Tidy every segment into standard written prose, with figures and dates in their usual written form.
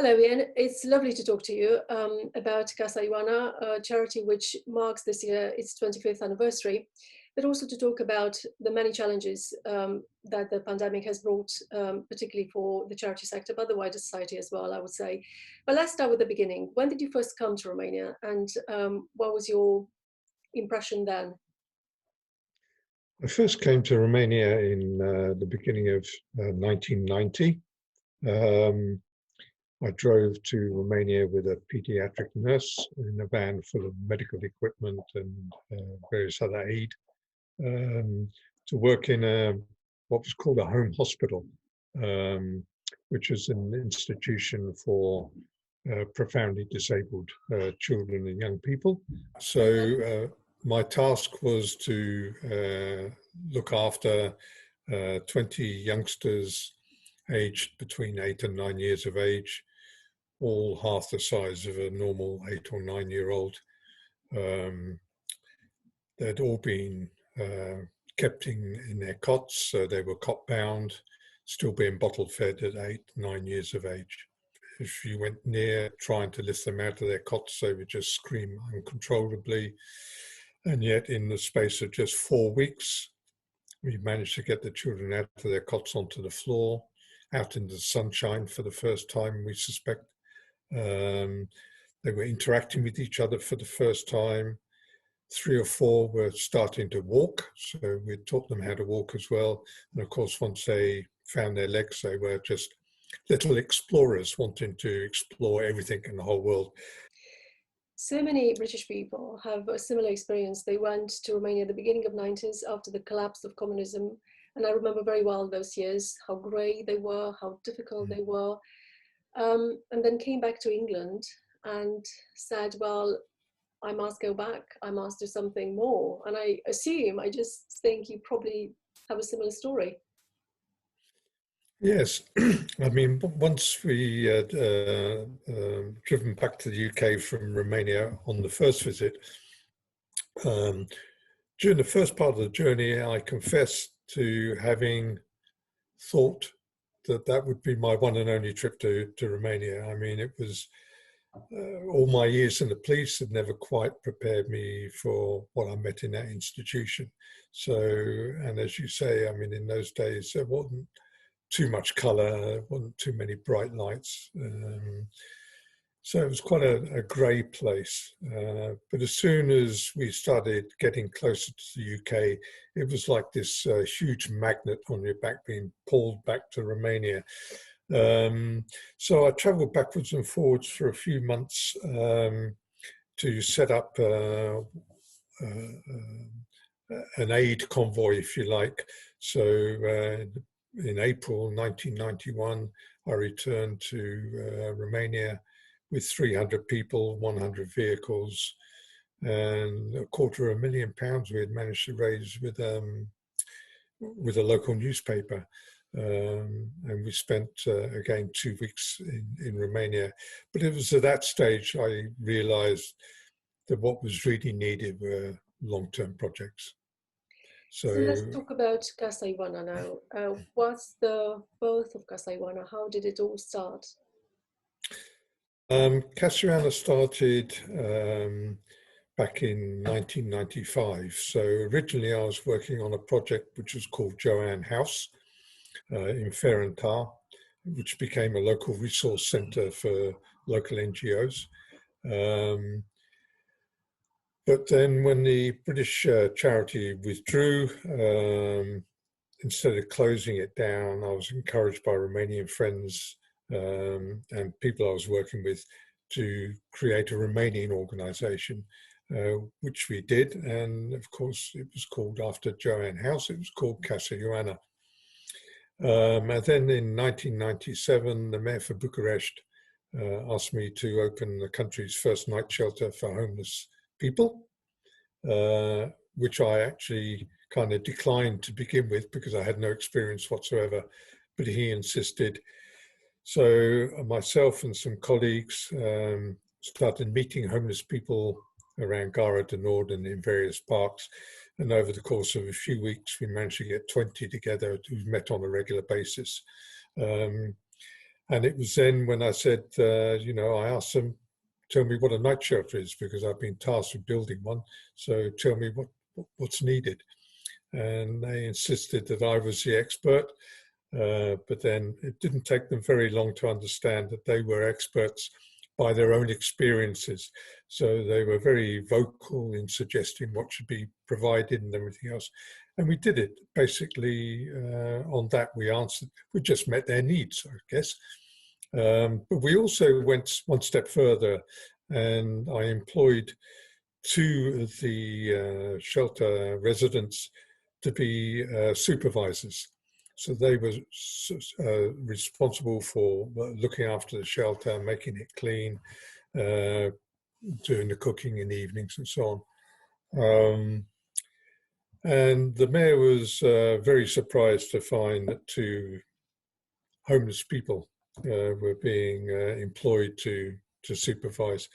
Hello, Ian. It's lovely to talk to you about Casa Ioana, a charity which marks this year its 25th anniversary, but also to talk about the many challenges that the pandemic has brought, particularly for the charity sector, but the wider society as well, I would say. But let's start with the beginning. When did you first come to Romania, and what was your impression then? I first came to Romania in the beginning of 1990. I drove to Romania with a pediatric nurse in a van full of medical equipment and various other aid to work in what was called a home hospital, which is an institution for profoundly disabled children and young people. So my task was to look after 20 youngsters aged between 8 and 9 years of age, all half the size of a normal 8 or 9-year-old. They'd all been kept in their cots, so they were cot bound, still being bottle fed at 8, 9 years of age. If you went near trying to lift them out of their cots, they would just scream uncontrollably. And yet in the space of just 4 weeks, we managed to get the children out of their cots onto the floor, out into the sunshine for the first time, we suspect. They were interacting with each other for the first time. 3 or 4 were starting to walk, so we taught them how to walk as well. And of course, once they found their legs, they were just little explorers wanting to explore everything in the whole world. So many British people have a similar experience. They went to Romania at the beginning of the 90s after the collapse of communism. And I remember very well those years, how grey they were, how difficult they were. And then came back to England and said, well, I must go back. I must do something more. And I just think you probably have a similar story. Yes, I mean, once we driven back to the UK from Romania on the first visit, during the first part of the journey, I confess to having thought that that would be my one and only trip to Romania. I mean, it was all my years in the police had never quite prepared me for what I met in that institution. So, and as you say, I mean, in those days, there wasn't too much colour, wasn't too many bright lights. So it was quite a grey place. But as soon as we started getting closer to the UK, it was like this huge magnet on your back being pulled back to Romania. So I travelled backwards and forwards for a few months to set up an aid convoy, if you like. So in April 1991, I returned to Romania with 300 people, 100 vehicles, and £250,000 we had managed to raise with a local newspaper. And we spent, again, 2 weeks in Romania. But it was at that stage I realized that what was really needed were long-term projects. So let's talk about Casa Ioana now. What's the birth of Casa Ioana? How did it all start? Casa Ioana started back in 1995. So originally I was working on a project which was called Joanne House in Ferentar, which became a local resource centre for local NGOs. But then when the British charity withdrew, instead of closing it down, I was encouraged by Romanian friends and people I was working with to create a Romanian organisation, which we did. And of course, it was called after Joanne House, it was called Casa Ioana. And then in 1997, the mayor for Bucharest asked me to open the country's first night shelter for homeless people, which I actually kind of declined to begin with because I had no experience whatsoever, but he insisted. So myself and some colleagues started meeting homeless people around Gara de Nord and in various parks. And over the course of a few weeks, we managed to get 20 together who met on a regular basis. And it was then when I said, I asked them, tell me what a night shelter is, because I've been tasked with building one. So tell me what's needed. And they insisted that I was the expert. But then it didn't take them very long to understand that they were experts by their own experiences. So they were very vocal in suggesting what should be provided and everything else. And we did it. Basically, on that, we just met their needs, I guess. But we also went one step further, and I employed two of the shelter residents to be supervisors. So they were responsible for looking after the shelter, making it clean, doing the cooking in the evenings and so on. And the mayor was very surprised to find that two homeless people were being employed to supervise.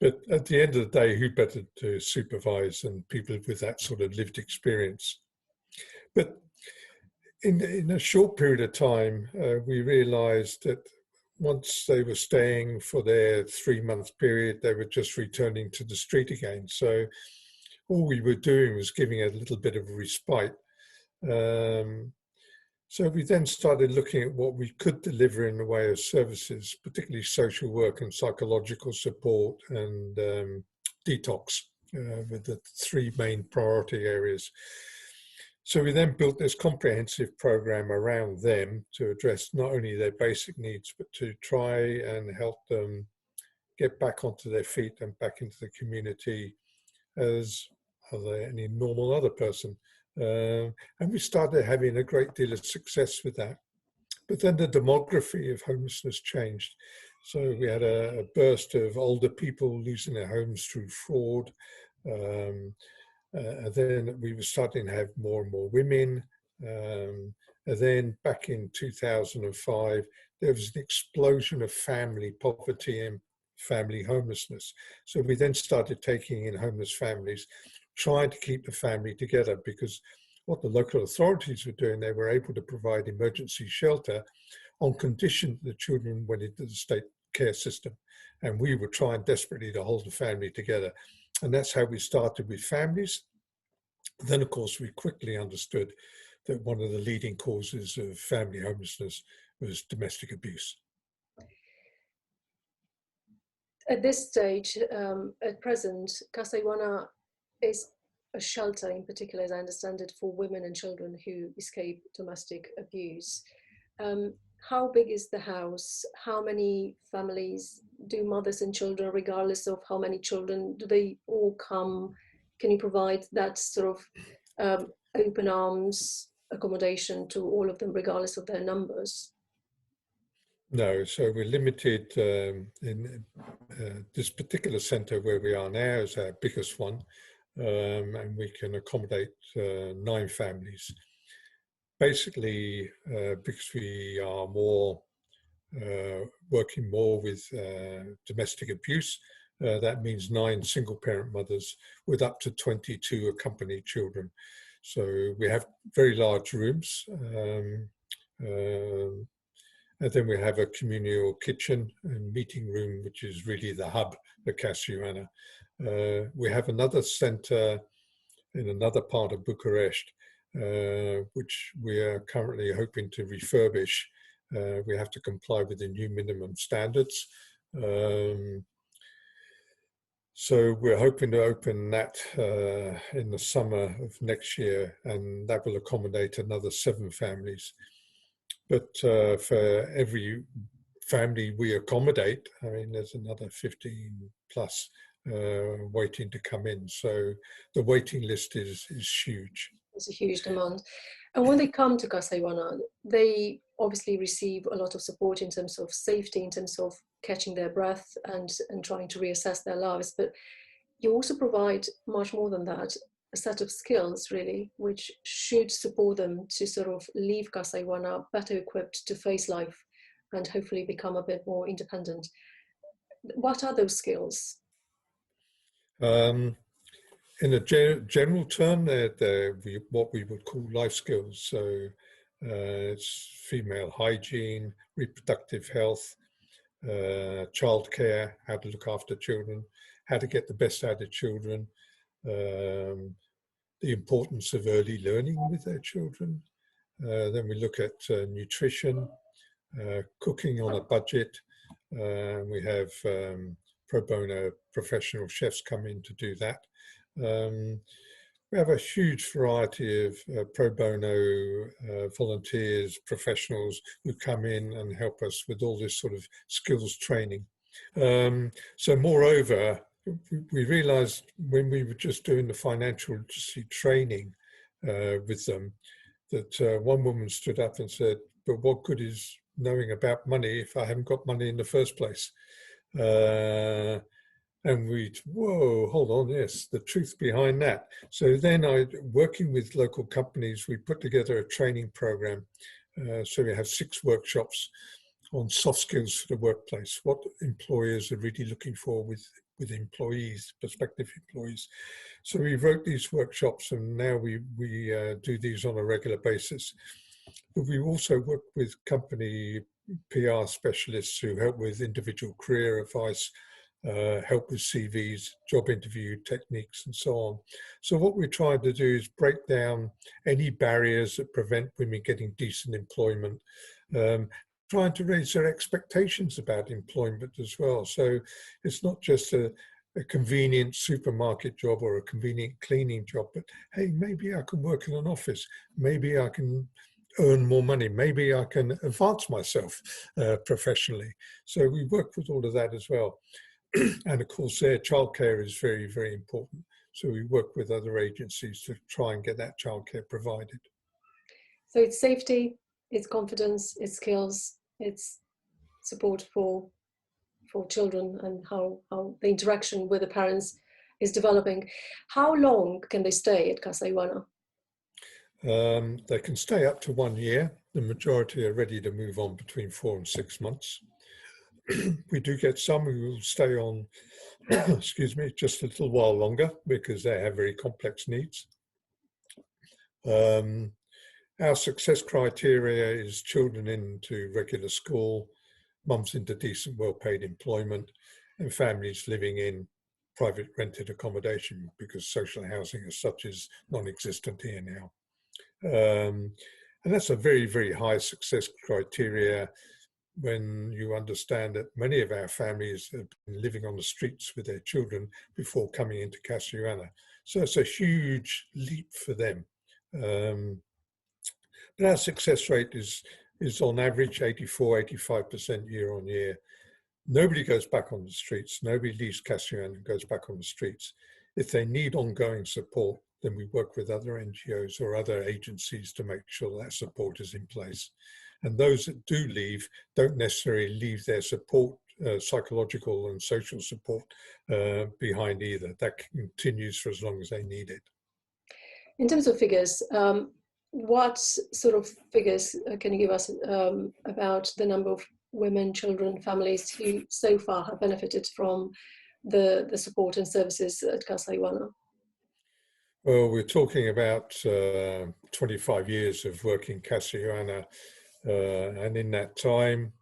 But at the end of the day, who better to supervise than people with that sort of lived experience? But in a short period of time, we realized that once they were staying for their 3-month period, they were just returning to the street again. So all we were doing was giving a little bit of a respite. So we then started looking at what we could deliver in the way of services, particularly social work and psychological support and detox, with the 3 main priority areas. So we then built this comprehensive program around them to address not only their basic needs, but to try and help them get back onto their feet and back into the community as any normal other person. And we started having a great deal of success with that. But then the demography of homelessness changed. So we had a burst of older people losing their homes through fraud. And then we were starting to have more and more women. And then back in 2005, there was an explosion of family poverty and family homelessness. So we then started taking in homeless families, trying to keep the family together, because what the local authorities were doing, they were able to provide emergency shelter on condition the children went into the state care system. And we were trying desperately to hold the family together. And that's how we started with families. Then, of course, we quickly understood that one of the leading causes of family homelessness was domestic abuse. At this stage, at present, Casa Ioana is a shelter in particular, as I understand it, for women and children who escape domestic abuse. How big is the house? How many families do mothers and children, regardless of how many children, do they all come? Can you provide that sort of open arms accommodation to all of them, regardless of their numbers? No, so we're limited in this particular centre where we are now is our biggest one, and we can accommodate 9 families. Basically, because we are working more with domestic abuse, that means 9 single-parent mothers with up to 22 accompanied children. So we have very large rooms. And then we have a communal kitchen and meeting room, which is really the hub of Casa Ioana. We have another centre in another part of Bucharest, which we are currently hoping to refurbish. We have to comply with the new minimum standards. So we're hoping to open that in the summer of next year, and that will accommodate another 7 families. But for every family we accommodate, I mean, there's another 15 plus waiting to come in. So the waiting list is huge. It's a huge demand. And when they come to Casa Ioana, they obviously receive a lot of support in terms of safety, in terms of catching their breath and trying to reassess their lives. But you also provide much more than that, a set of skills, really, which should support them to sort of leave Casa Ioana better equipped to face life and hopefully become a bit more independent. What are those skills? In a general term, they're what we would call life skills. So It's female hygiene, reproductive health, childcare, how to look after children, how to get the best out of children, the importance of early learning with their children. Then we look at nutrition, cooking on a budget. We have pro bono professional chefs come in to do that. We have a huge variety of pro bono volunteers, professionals who come in and help us with all this sort of skills training. So moreover, we realized when we were just doing the financial literacy training with them, that one woman stood up and said, but what good is knowing about money if I haven't got money in the first place? And whoa, hold on, yes, the truth behind that. So then working with local companies, we put together a training program. So we have 6 workshops on soft skills for the workplace, what employers are really looking for with employees, prospective employees. So we wrote these workshops, and now we do these on a regular basis. But we also work with company PR specialists who help with individual career advice, help with CVs, job interview techniques, and so on. So what we're trying to do is break down any barriers that prevent women getting decent employment, trying to raise their expectations about employment as well. So it's not just a convenient supermarket job or a convenient cleaning job, but hey, maybe I can work in an office, maybe I can earn more money, maybe I can advance myself professionally. So we work with all of that as well. And of course, their childcare is very, very important. So we work with other agencies to try and get that childcare provided. So it's safety, it's confidence, it's skills, it's support for children, and how the interaction with the parents is developing. How long can they stay at Casa Ioana? They can stay up to 1 year. The majority are ready to move on between 4 and 6 months. We do get some who will stay on, excuse me, just a little while longer because they have very complex needs. Our success criteria is children into regular school, mums into decent, well-paid employment, and families living in private rented accommodation, because social housing as such is non-existent here now. And that's a very, very high success criteria when you understand that many of our families have been living on the streets with their children before coming into Casa Ioana. So it's a huge leap for them. But our success rate is on average 84, 85% year on year. Nobody goes back on the streets. Nobody leaves Casa Ioana and goes back on the streets. If they need ongoing support, then we work with other NGOs or other agencies to make sure that support is in place. And those that do leave don't necessarily leave their support, psychological and social support behind either. That continues for as long as they need it. In terms of figures, what sort of figures can you give us about the number of women, children, families who so far have benefited from the support and services at Casa Ioana? Well, we're talking about 25 years of working Casa Ioana, and in that time,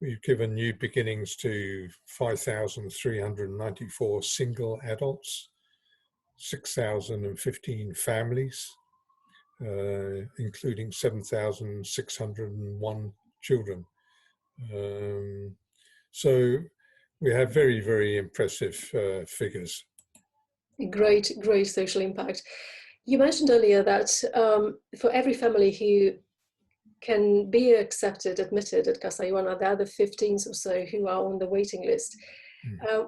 we've given new beginnings to 5,394 single adults, 6,015 families, including 7,601 children. So we have very, very impressive figures. Great social impact. You mentioned earlier that for every family who can be admitted at Casa Ioana, there are the 15 or so who are on the waiting list.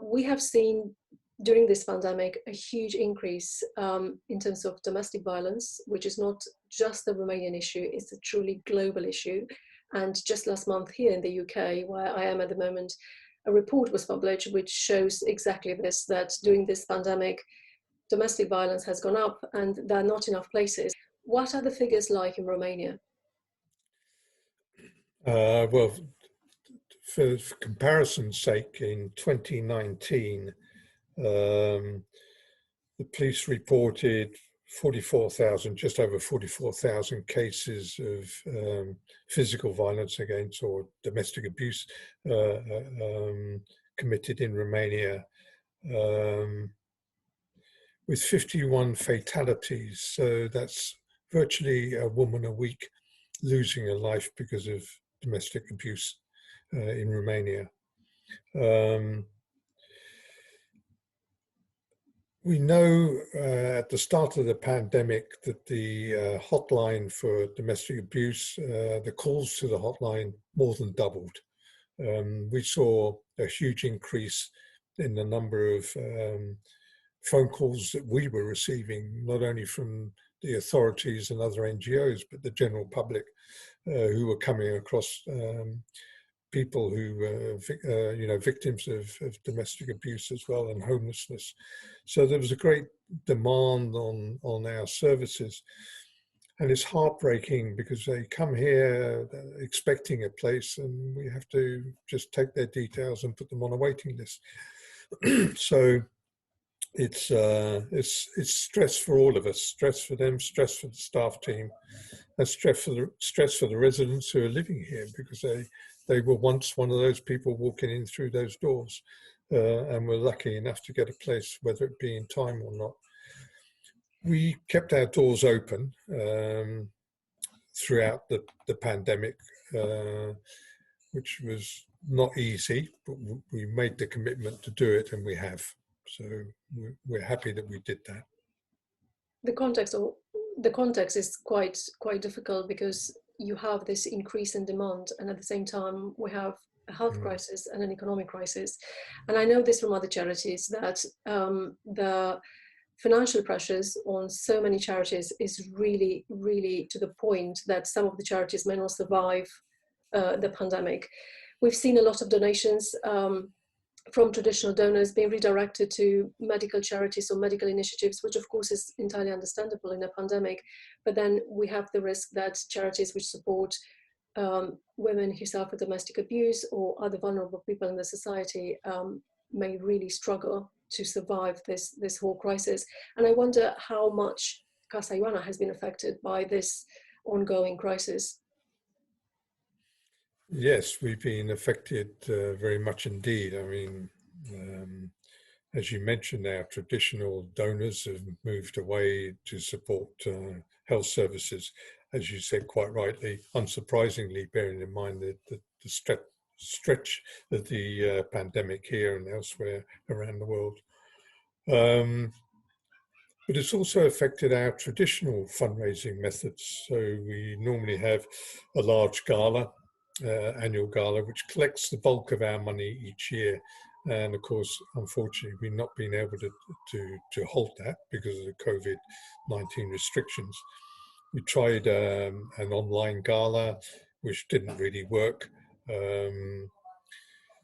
We have seen during this pandemic a huge increase in terms of domestic violence, which is not just a Romanian issue, it's a truly global issue. And just last month here in the UK, where I am at the moment, a report was published which shows exactly this, that during this pandemic, domestic violence has gone up and there are not enough places. What are the figures like in Romania? Well, for comparison's sake, in 2019, the police reported 44,000, just over 44,000 cases of physical violence against or domestic abuse committed in Romania, with 51 fatalities. So that's virtually a woman a week losing a life because of domestic abuse in Romania. We know at the start of the pandemic that the hotline for domestic abuse, the calls to the hotline more than doubled. We saw a huge increase in the number of phone calls that we were receiving, not only from the authorities and other NGOs, but the general public who were coming across people who were, victims of domestic abuse as well, and homelessness. So there was a great demand on our services. And it's heartbreaking because they come here expecting a place and we have to just take their details and put them on a waiting list. So it's stress for all of us, stress for them, stress for the staff team, and stress for the residents who are living here, because they were once one of those people walking in through those doors and were lucky enough to get a place, whether it be in time or not. We kept our doors open throughout the pandemic, which was not easy, but we made the commitment to do it, and we have. So we're happy that we did that. The context is quite difficult, because you have this increase in demand, and at the same time we have a health crisis and an economic crisis. And I know this from other charities, that the financial pressures on so many charities is really, really to the point that some of the charities may not survive the pandemic. We've seen a lot of donations from traditional donors being redirected to medical charities or medical initiatives, which of course is entirely understandable in a pandemic. But then we have the risk that charities which support women who suffer domestic abuse or other vulnerable people in the society may really struggle to survive this whole crisis. And I wonder how much Casa Ioana has been affected by this ongoing crisis. Yes, we've been affected very much indeed. I mean, as you mentioned, our traditional donors have moved away to support health services, as you said quite rightly, unsurprisingly, bearing in mind the stretch of the pandemic here and elsewhere around the world. But it's also affected our traditional fundraising methods. So we normally have a large gala, annual gala, which collects the bulk of our money each year. And of course, unfortunately, we've not been able to halt that because of the COVID-19 restrictions. We tried an online gala, which didn't really work.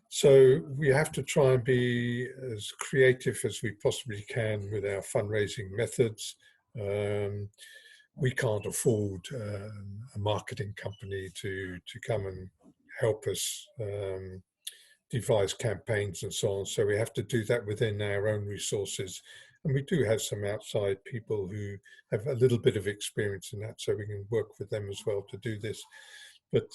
So we have to try and be as creative as we possibly can with our fundraising methods. We can't afford a marketing company to come and help us devise campaigns and so on. So we have to do that within our own resources. And we do have some outside people who have a little bit of experience in that, so we can work with them as well to do this. But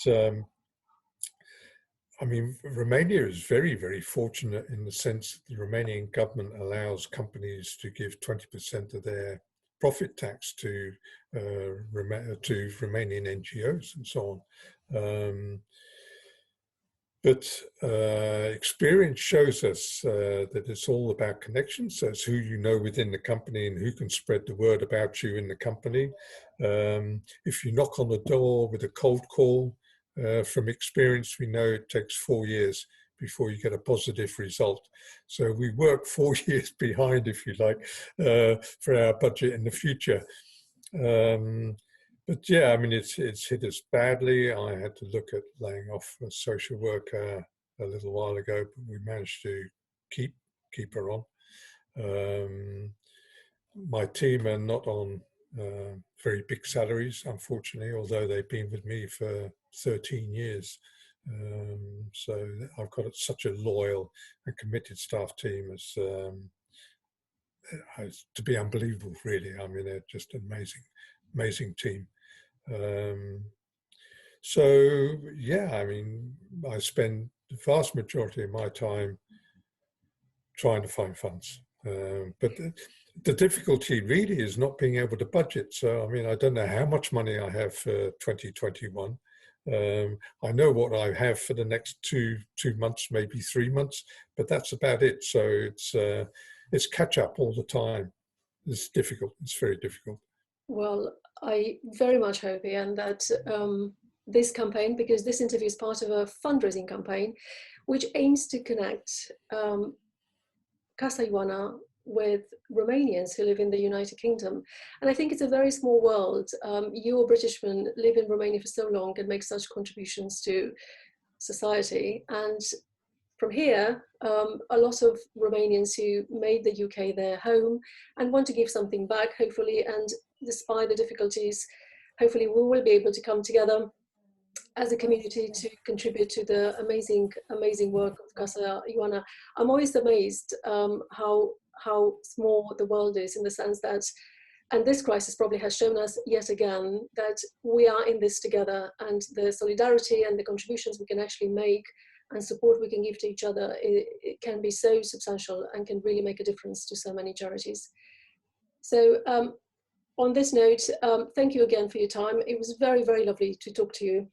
I mean, Romania is very, very fortunate in the sense that the Romanian government allows companies to give 20% of their profit tax to Romanian NGOs and so on. But experience shows us that it's all about connections. So it's who you know within the company and who can spread the word about you in the company. If you knock on the door with a cold call, from experience, we know it takes 4 years before you get a positive result. So we work 4 years behind, if you like, for our budget in the future. But yeah, I mean, it's hit us badly. I had to look at laying off a social worker a little while ago, but we managed to keep her on. My team are not on very big salaries, unfortunately, although they've been with me for 13 years. So I've got such a loyal and committed staff team to be unbelievable, really. I mean, they're just an amazing team. So yeah, I mean, I spend the vast majority of my time trying to find funds. But the difficulty really is not being able to budget. So, I mean, I don't know how much money I have for 2021. I know what I have for the next two months, maybe 3 months, but that's about it. So it's catch up all the time. It's difficult. It's very difficult. Well, I very much hope, Ian, that this campaign, because this interview is part of a fundraising campaign, which aims to connect Casa Ioana with Romanians who live in the United Kingdom. And I think it's a very small world. You, a Britishman, live in Romania for so long and make such contributions to society. And from here, a lot of Romanians who made the UK their home and want to give something back, hopefully, and despite the difficulties, hopefully we will be able to come together as a community to contribute to the amazing work of Casa Ioana. I'm always amazed how small the world is, in the sense that, and this crisis probably has shown us yet again, that we are in this together, and the solidarity and the contributions we can actually make and support we can give to each other, it can be so substantial and can really make a difference to so many charities. So on this note, thank you again for your time. It was very, very lovely to talk to you.